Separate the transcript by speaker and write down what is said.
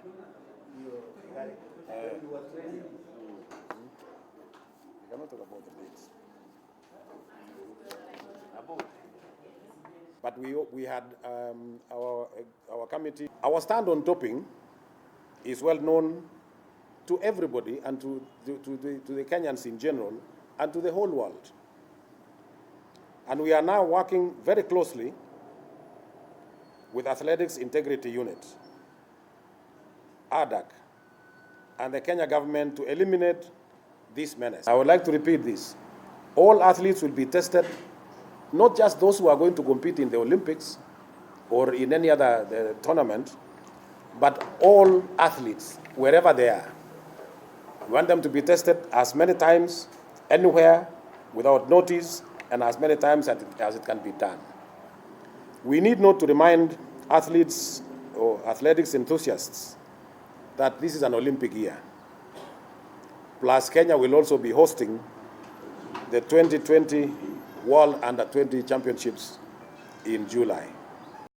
Speaker 1: We cannot talk about the dates. But we had our committee. Our stand on doping is well known to everybody and to the Kenyans in general and to the whole world. And we are now working very closely with Athletics Integrity Unit, ADAC, and the Kenya government to eliminate this menace. I would like to repeat this. All athletes will be tested, not just those who are going to compete in the Olympics or in any other tournament, but all athletes, wherever they are. We want them to be tested as many times, anywhere, without notice, and as many times as it can be done. We need not to remind athletes or athletics enthusiasts that this is an Olympic year. Plus, Kenya will also be hosting the 2020 World Under-20 Championships in July.